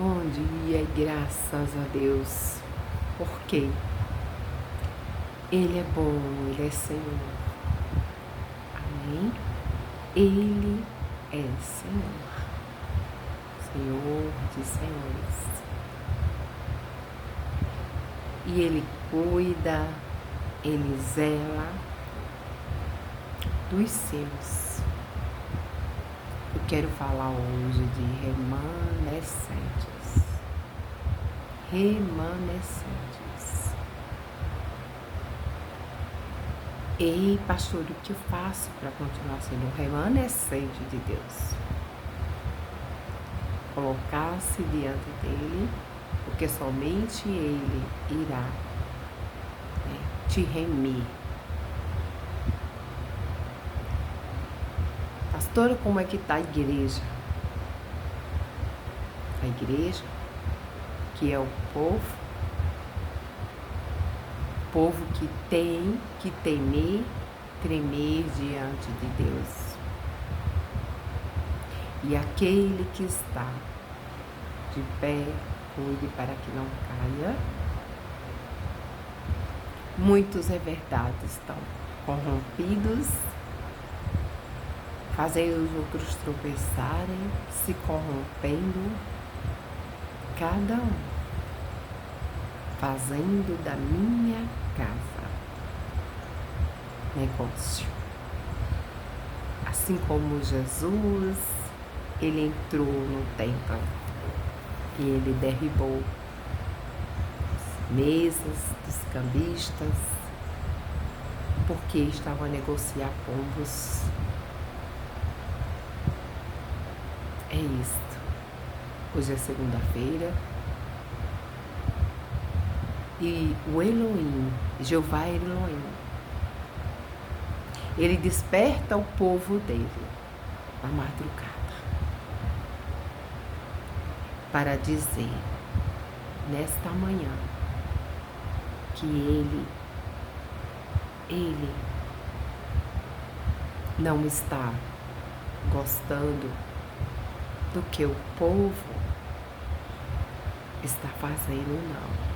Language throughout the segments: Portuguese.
Bom dia e graças a Deus, porque Ele é bom, Ele é Senhor, amém? Ele é Senhor, Senhor de senhores, e Ele cuida, Ele zela dos seus. Eu quero falar hoje de remanescentes. Remanescentes. Ei, pastor, o que eu faço para continuar sendo um remanescente de Deus? Colocar-se diante dele, porque somente ele irá te remir. Pastora, como é que está a igreja? A igreja, que é o povo que tem que tremer diante de Deus. E aquele que está de pé, cuide para que não caia. Muitos, é verdade, estão corrompidos, fazendo os outros tropeçarem, se corrompendo, cada um fazendo da minha casa negócio. Assim como Jesus, ele entrou no templo e ele derribou as mesas dos cambistas, porque estavam a negociar pombos. É isto. Hoje é segunda-feira e o Elohim, Jeová Elohim, ele desperta o povo dele na madrugada para dizer nesta manhã que ele não está gostando do que o povo está fazendo, não.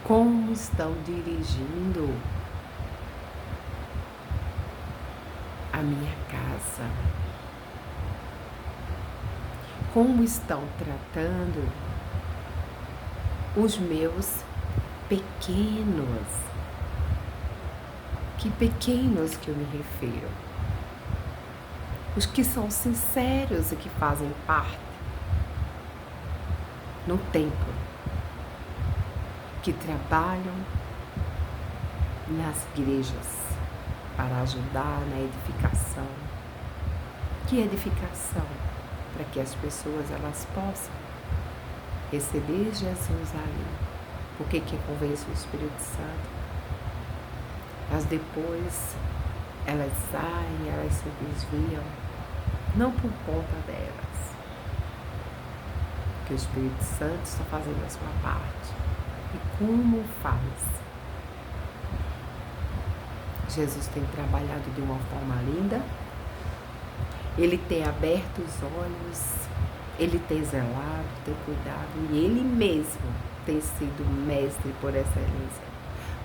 Como estão dirigindo a minha casa? Como estão tratando os meus pequenos? Que pequenos que eu me refiro? Os que são sinceros e que fazem parte no templo, que trabalham nas igrejas para ajudar na edificação. Que edificação? Para que as pessoas elas possam receber Jesus ali. Porque que convence o Espírito Santo? Mas depois elas saem, elas se desviam, não por conta delas, porque o Espírito Santo está fazendo a sua parte. E como faz? Jesus tem trabalhado de uma forma linda, ele tem aberto os olhos, ele tem zelado, tem cuidado, e ele mesmo tem sido mestre por excelência,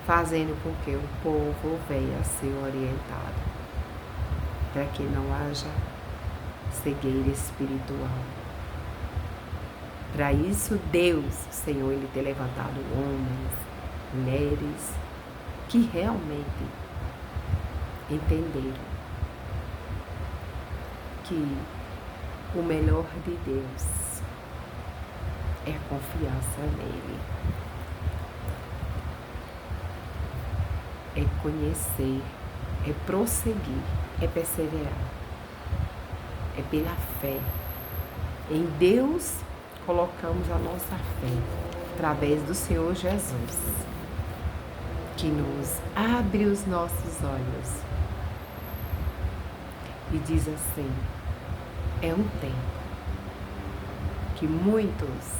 fazendo com que o povo venha a ser orientado, para que não haja cegueira espiritual. Para isso, Deus, Senhor, ele tem levantado homens, mulheres, que realmente entenderam que o melhor de Deus é a confiança nele, é conhecer, é prosseguir, é perseverar, é pela fé. Em Deus colocamos a nossa fé através do Senhor Jesus, que nos abre os nossos olhos e diz assim: é um tempo que muitos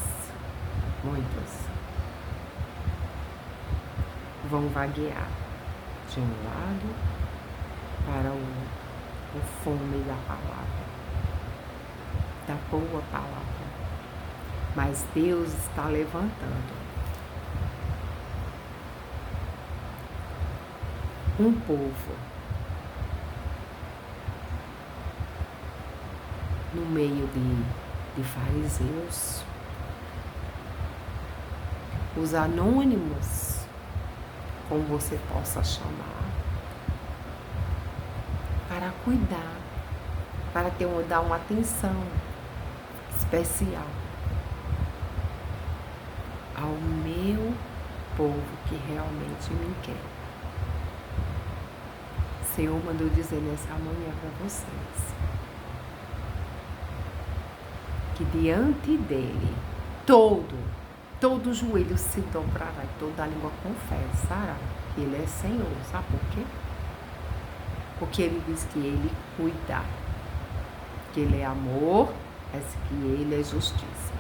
vão vaguear de um lado para o outro, com fome da palavra, da boa palavra, Mas Deus está levantando um povo no meio de fariseus, os anônimos, como você possa chamar, para cuidar, para dar uma atenção especial ao meu povo que realmente me quer. O Senhor mandou dizer nessa manhã para vocês que diante dele todo joelho se dobrará e toda língua confessará que ele é Senhor. Sabe por quê? Porque ele diz que ele cuida, que ele é amor, mas que ele é justiça.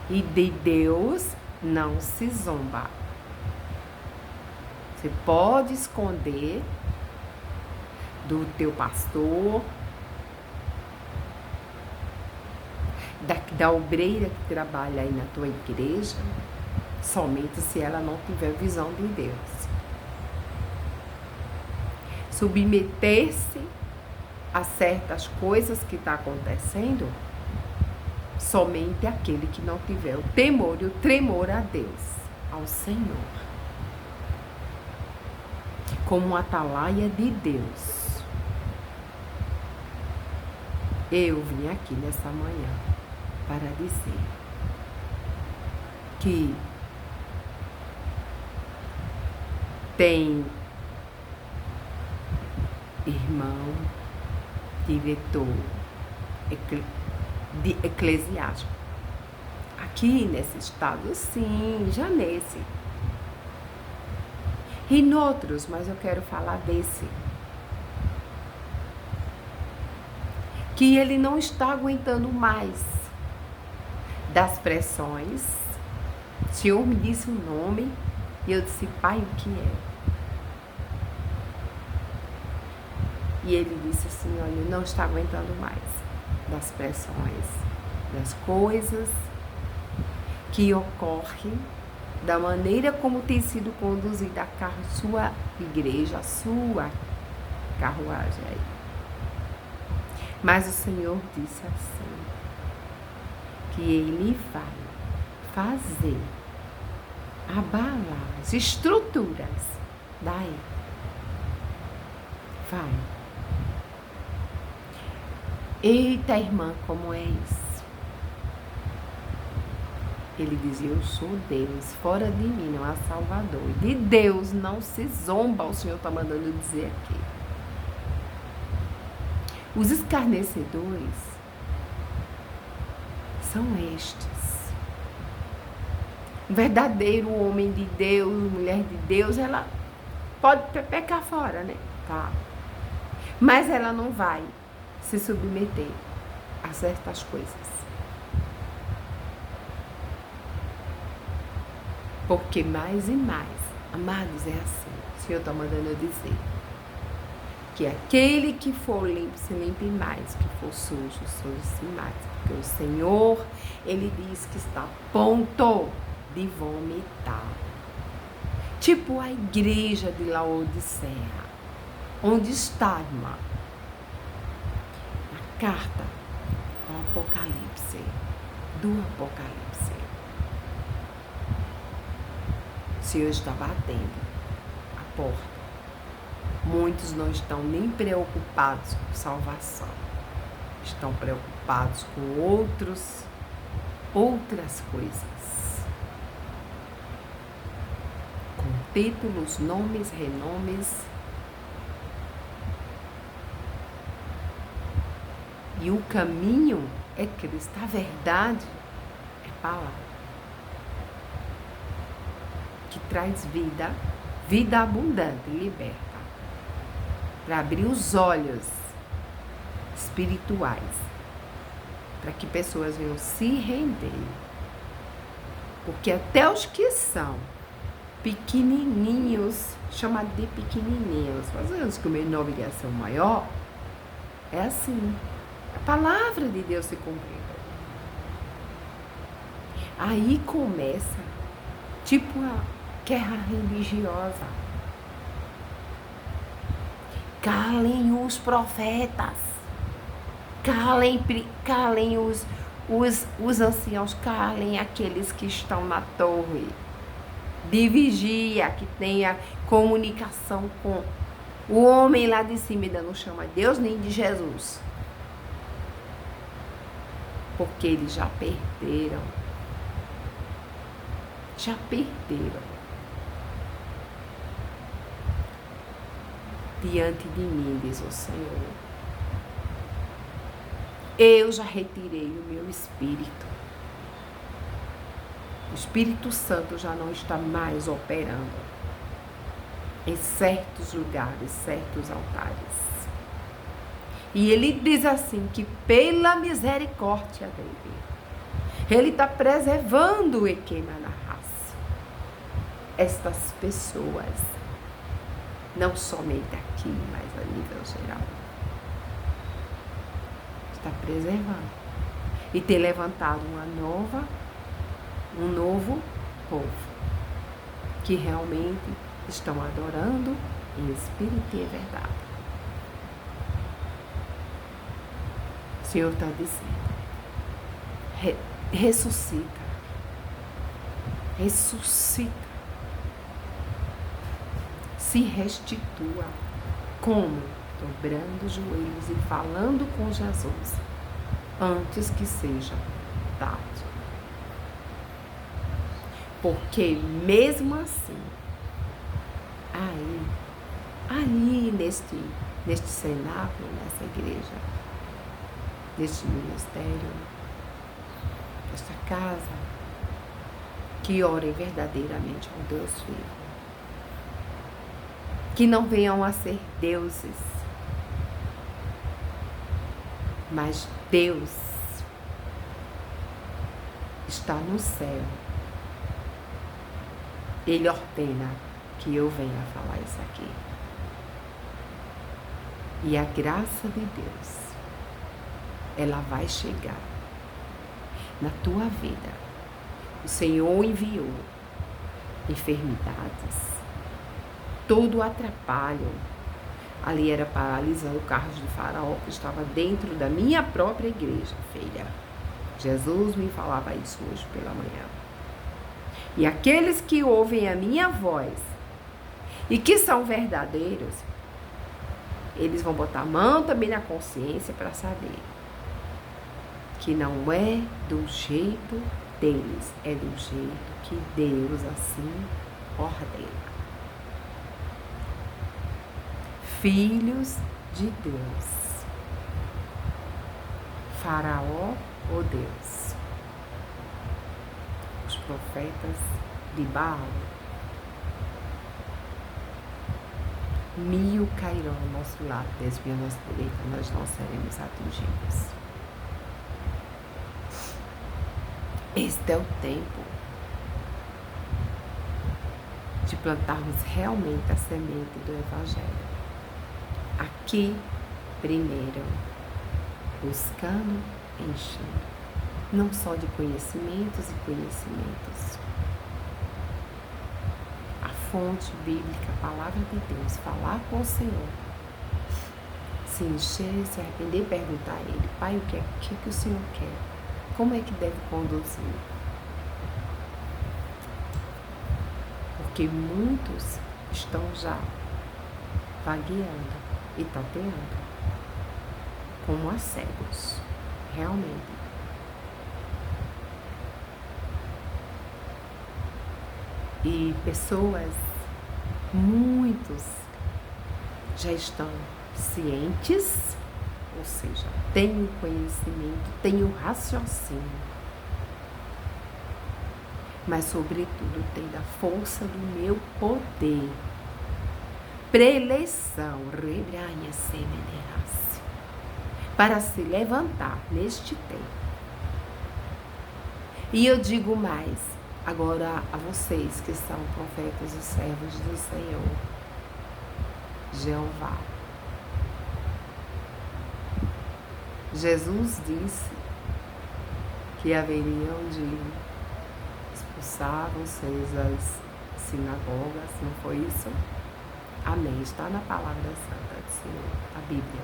E de Deus não se zomba. Você pode esconder do teu pastor, da obreira que trabalha aí na tua igreja, somente se ela não tiver visão de Deus. Submeter-se a certas coisas que estão acontecendo, somente aquele que não tiver o temor e o tremor a Deus, ao Senhor, como uma atalaia de Deus. Eu vim aqui nessa manhã para dizer que tem irmão, diretor eclesiástico aqui nesse estado, sim, já nesse e noutros, mas eu quero falar desse, que ele não está aguentando mais das pressões. O Senhor me disse o nome e eu disse: Pai, o que é? E ele disse assim: olha, ele não está aguentando mais das pressões, das coisas que ocorrem, da maneira como tem sido conduzida a sua igreja, a sua carruagem aí. Mas o Senhor disse assim, que Ele vai fazer abalar as estruturas daí. Vai. Eita, irmã, como é isso? Ele dizia: eu sou Deus, fora de mim não há Salvador. De Deus não se zomba, o Senhor está mandando dizer aqui. Os escarnecedores são estes. O verdadeiro homem de Deus, mulher de Deus, ela pode pecar fora, né? Tá. Mas ela não vai se submeter a certas coisas. Porque mais e mais, amados, é assim. O Senhor está mandando eu dizer que aquele que for limpo se limpe mais, que for sujo, sujo-se mais. Porque o Senhor, Ele diz que está a ponto de vomitar. Tipo a igreja de Laodiceia. Onde está, irmã? Na carta ao Apocalipse, do Apocalipse. O Senhor está batendo a porta. Muitos não estão nem preocupados com salvação. Estão preocupados com outras coisas. Com títulos, nomes, renomes. E o caminho é Cristo. A verdade é palavra. Que traz vida, vida abundante e liberta. Para abrir os olhos espirituais. Para que pessoas venham se render. Porque até os que são pequenininhos, chamados de pequenininhos, fazendo que o menor ligação maior, é assim. palavra de Deus se cumprindo. Aí começa, tipo a guerra religiosa. Calem os profetas, calem os anciãos, calem aqueles que estão na torre de vigia, que tenha comunicação com o homem lá de cima. Ainda não chama Deus nem de Jesus, porque eles já perderam. Diante de mim, diz o Senhor, eu já retirei o meu espírito. O Espírito Santo já não está mais operando em certos lugares, certos altares. E ele diz assim, que pela misericórdia dele, ele está preservando o Equema na raça. Estas pessoas, não somente aqui, mas a nível geral, está preservando. E ter levantado um novo povo, que realmente estão adorando em espírito e em verdade. O Senhor está dizendo, ressuscita, se restitua. Como? Dobrando os joelhos e falando com Jesus, antes que seja tarde. Porque mesmo assim, ali neste cenáculo, nessa igreja, neste ministério, nesta casa, que orem verdadeiramente ao Deus vivo, que não venham a ser deuses, mas Deus está no céu. Ele ordena que eu venha falar isso aqui. E a graça de Deus, ela vai chegar na tua vida. O Senhor enviou enfermidades, todo o atrapalho. Ali era paralisando carros de Faraó, que estava dentro da minha própria igreja, filha. Jesus me falava isso hoje pela manhã. E aqueles que ouvem a minha voz e que são verdadeiros, eles vão botar a mão também na consciência para saber que não é do jeito deles, é do jeito que Deus assim ordena. Filhos de Deus. Faraó, ó Deus. Os profetas de Baal. 1000 cairão ao nosso lado, 10.000 à nossa direita, nós não seremos atingidos. Este é o tempo de plantarmos realmente a semente do Evangelho. Aqui, primeiro, buscando, enchendo, não só de conhecimentos e conhecimentos. A fonte bíblica, a palavra de Deus, falar com o Senhor, se encher, se arrepender, perguntar a Ele, Pai, o que o Senhor quer? Como é que deve conduzir? Porque muitos estão já vagueando e tateando, como a cegos, realmente. E pessoas, muitos, já estão cientes, ou seja, têm o conhecimento, têm o raciocínio, mas sobretudo têm da força do meu poder, preleção, para se levantar neste tempo. E eu digo mais, agora a vocês que são profetas e servos do Senhor, Jesus disse que haveriam de expulsar vocês das sinagogas, não foi isso? Amém. Está na palavra santa do Senhor, a Bíblia.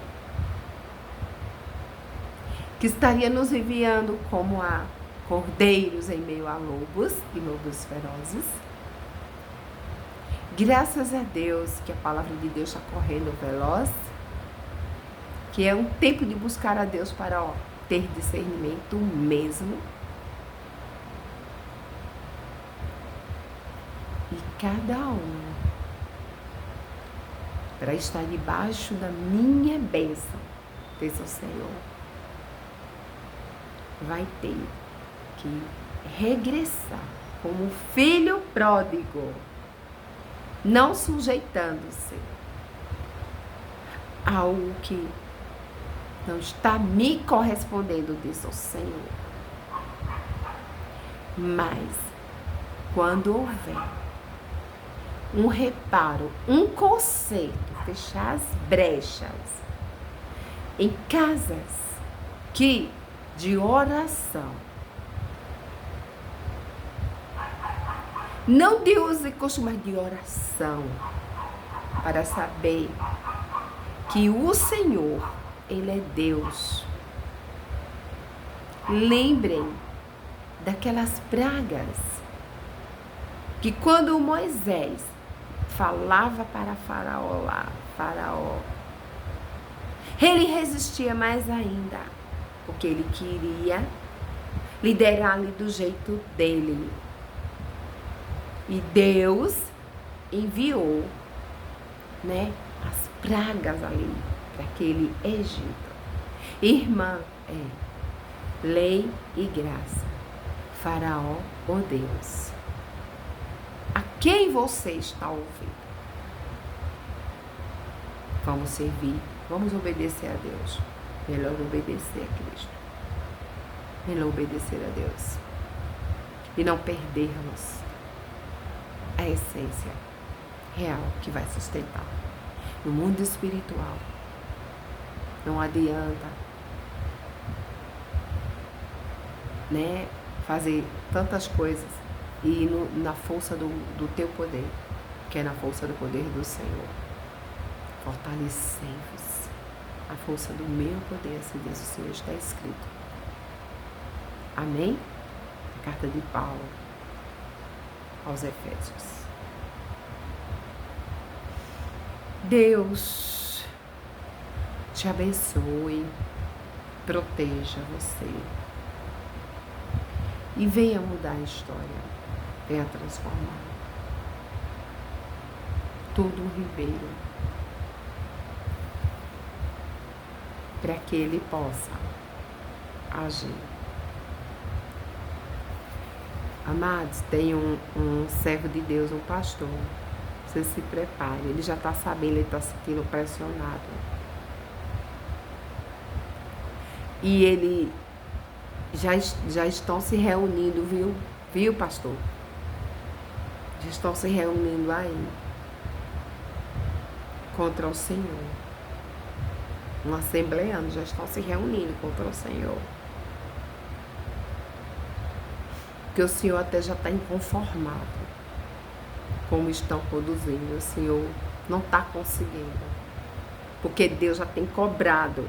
Que estaria nos enviando como a cordeiros em meio a lobos e lobos ferozes. Graças a Deus que a palavra de Deus está correndo veloz, que é um tempo de buscar a Deus para ter discernimento mesmo. E cada um para estar debaixo da minha bênção, diz o Senhor, vai ter que regressar como filho pródigo, não sujeitando-se ao que não está me correspondendo, diz o Senhor. Mas, quando houver um reparo, um conserto, fechar as brechas em casas que de oração, não de uso e costume, mas de oração, para saber que o Senhor, Ele é Deus. Lembrem daquelas pragas que quando Moisés falava para Faraó, ele resistia mais ainda, porque ele queria liderar-lhe do jeito dele. E Deus enviou, as pragas ali para aquele Egito. Irmã, lei e graça. Faraó, ó Deus. A quem você está ouvindo? Vamos servir, vamos obedecer a Deus. Melhor obedecer a Cristo. Melhor obedecer a Deus. E não perdermos a essência real que vai sustentar. No mundo espiritual, não adianta, fazer tantas coisas e na força do teu poder, que é na força do poder do Senhor. Fortalecei-vos. A força do meu poder, assim diz o Senhor, está escrito. Amém? A carta de Paulo aos Efésios. Deus te abençoe, proteja você e venha mudar a história, venha transformar todo um ribeiro para que ele possa agir. Amados, tem um servo de Deus, um pastor. Você se prepare, ele já está sabendo, ele está se sentindo pressionado. E ele já estão se reunindo, viu, pastor? Já estão se reunindo aí contra o Senhor. Um assembleano, já estão se reunindo contra o Senhor. Porque o Senhor até já está inconformado como estão conduzindo. O Senhor não está conseguindo. Porque Deus já tem cobrado.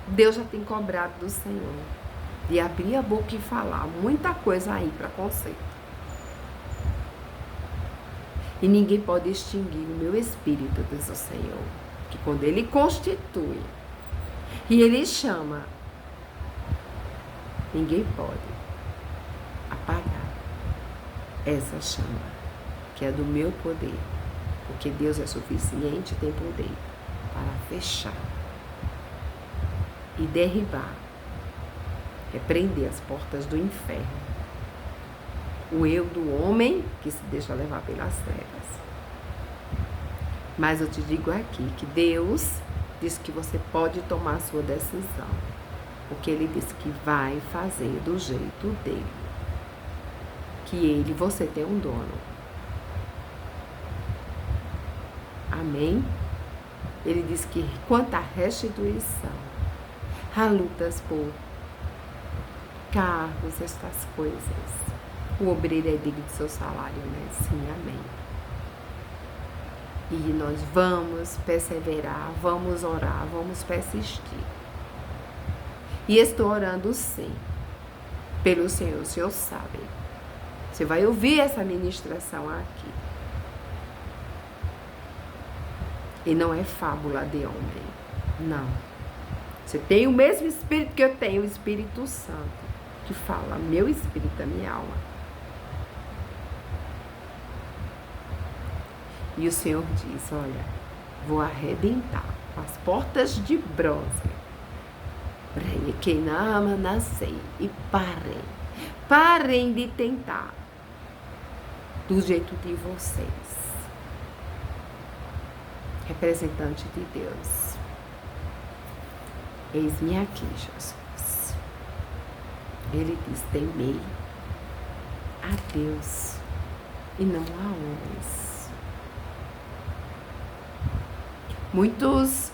Deus já tem cobrado do Senhor. De abrir a boca e falar muita coisa aí para conserto. E ninguém pode extinguir o meu espírito, diz o Senhor. Que quando Ele constitui e Ele chama, ninguém pode apagar essa chama, que é do meu poder, porque Deus é suficiente e tem poder para fechar e derribar, repreender as portas do inferno, o eu do homem que se deixa levar pelas trevas. Mas eu te digo aqui que Deus diz que você pode tomar a sua decisão, porque Ele disse que vai fazer do jeito dele. Que você tem um dono. Amém? Ele diz que quanto à restituição, Há lutas por cargos, estas coisas. O obreiro é digno de seu salário, né? Sim, amém. E nós vamos perseverar, vamos orar, vamos persistir. E estou orando sim, pelo Senhor, o Senhor sabe. Você vai ouvir essa ministração aqui. E não é fábula de homem, não. Você tem o mesmo Espírito que eu tenho, o Espírito Santo, que fala, meu Espírito, a minha alma. E o Senhor diz, olha, vou arrebentar com as portas de bronze. Que não nascei e parem de tentar do jeito de vocês, representante de Deus. Eis-me aqui, Jesus. Ele diz, temei a Deus e não a homens. Muitas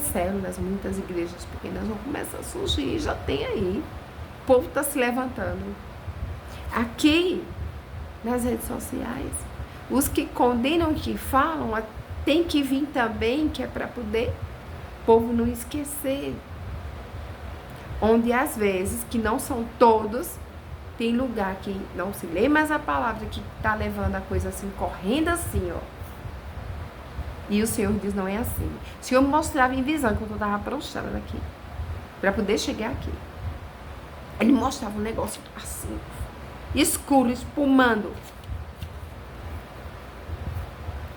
células, muitas igrejas pequenas vão começar a surgir, já tem aí. O povo está se levantando. Aqui, nas redes sociais, os que condenam, que falam, tem que vir também, que é para poder o povo não esquecer. Onde às vezes, que não são todos, tem lugar que não se lê mais a palavra, que está levando a coisa assim, correndo assim, ó. E o Senhor diz, não é assim. O Senhor mostrava em visão, enquanto eu estava prostrada daqui, para poder chegar aqui. Ele mostrava um negócio assim, escuro, espumando.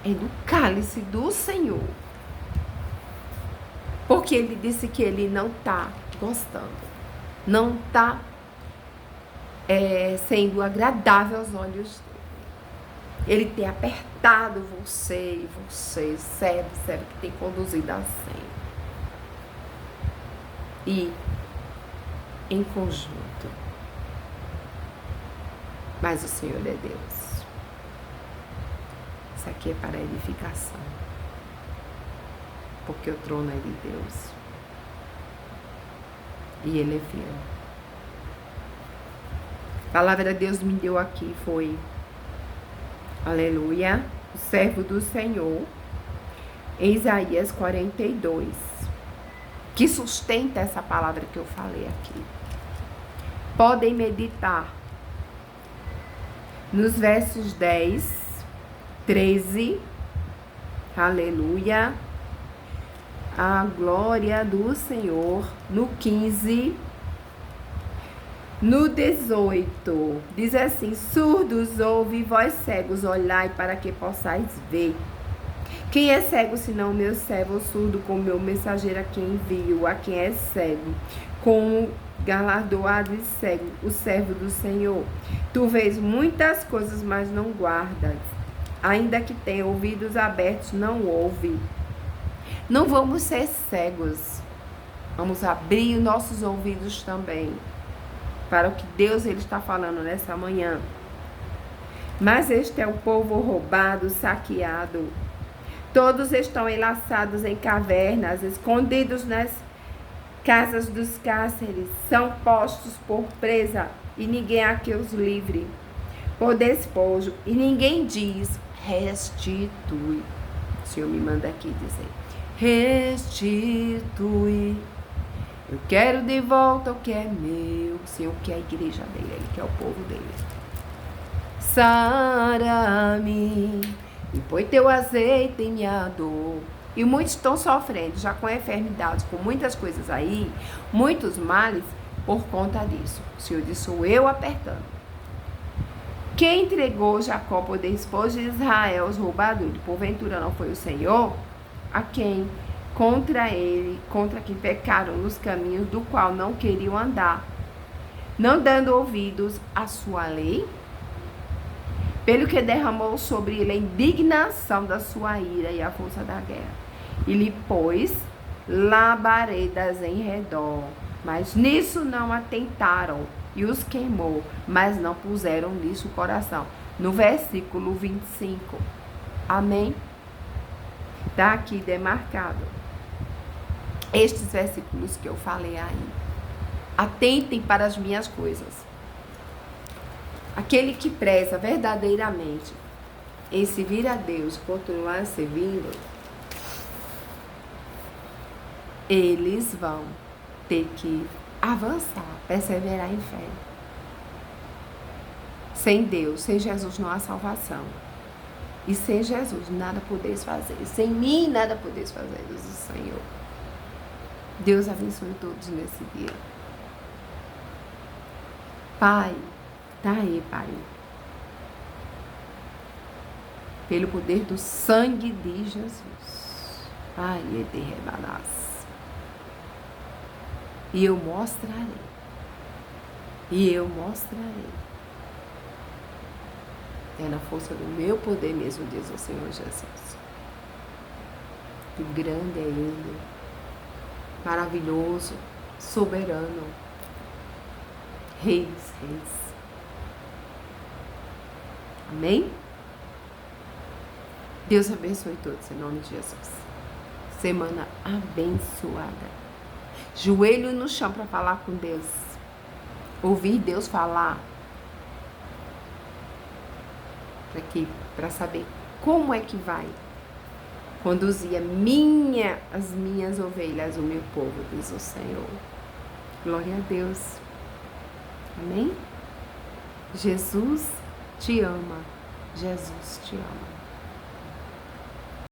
É do cálice do Senhor. Porque ele disse que ele não está gostando. Não está sendo agradável aos olhos dele. Ele tem apertado você e você, serve que tem conduzido assim. E em conjunto. Mas o Senhor é Deus. Isso aqui é para edificação. Porque o trono é de Deus. E Ele é fiel. A palavra de Deus me deu aqui foi, aleluia, o servo do Senhor, em Isaías 42, que sustenta essa palavra que eu falei aqui. Podem meditar nos versos 10, 13, aleluia, a glória do Senhor, no 15, no 18, diz assim, surdos ouve, vós cegos olhai para que possais ver. Quem é cego senão o meu servo, surdo como meu mensageiro a quem envio, a quem é cego, como galardoado e cego, o servo do Senhor. Tu vês muitas coisas, mas não guardas. Ainda que tenha ouvidos abertos, não ouve. Não vamos ser cegos. Vamos abrir os nossos ouvidos também para o que Deus ele está falando nessa manhã. Mas este é o povo roubado, saqueado. Todos estão enlaçados em cavernas, escondidos nas casas dos cárceres. São postos por presa e ninguém há que os livre. Por despojo e ninguém diz, restitui. O Senhor me manda aqui dizer, restitui. Eu quero de volta o que é meu. O Senhor quer a igreja dele, Ele quer o povo dele. Sara-me e põe teu azeite em minha dor. E muitos estão sofrendo já com enfermidades, com muitas coisas aí, muitos males por conta disso. O Senhor disse, sou eu apertando. Quem entregou Jacó por despojo de Israel os roubadores? Porventura não foi o Senhor? A quem? Contra ele, contra quem pecaram nos caminhos do qual não queriam andar, não dando ouvidos à sua lei, pelo que derramou sobre ele a indignação da sua ira e a força da guerra, e lhe pôs labaredas em redor, mas nisso não atentaram, e os queimou, mas não puseram nisso o coração. No versículo 25, amém? Está aqui demarcado. estes versículos que eu falei aí. Atentem para as minhas coisas. Aquele que preza verdadeiramente em servir a Deus, continuar servindo, eles vão ter que avançar, perseverar em fé. Sem Deus, sem Jesus não há salvação. E sem Jesus nada podeis fazer. Sem mim nada podeis fazer, diz o Senhor. Deus abençoe todos nesse dia. Pai, tá aí, Pai. Pelo poder do sangue de Jesus. Pai, de rebanás. E eu mostrarei. É na força do meu poder mesmo, diz o Senhor Jesus. Que grande é Ele. Maravilhoso, soberano. Reis. Amém? Deus abençoe todos, em nome de Jesus. Semana abençoada. Joelho no chão para falar com Deus. Ouvir Deus falar. Para saber como é que vai conduzir as minhas ovelhas, o meu povo, diz o Senhor. Glória a Deus. Amém? Jesus te ama. Jesus te ama.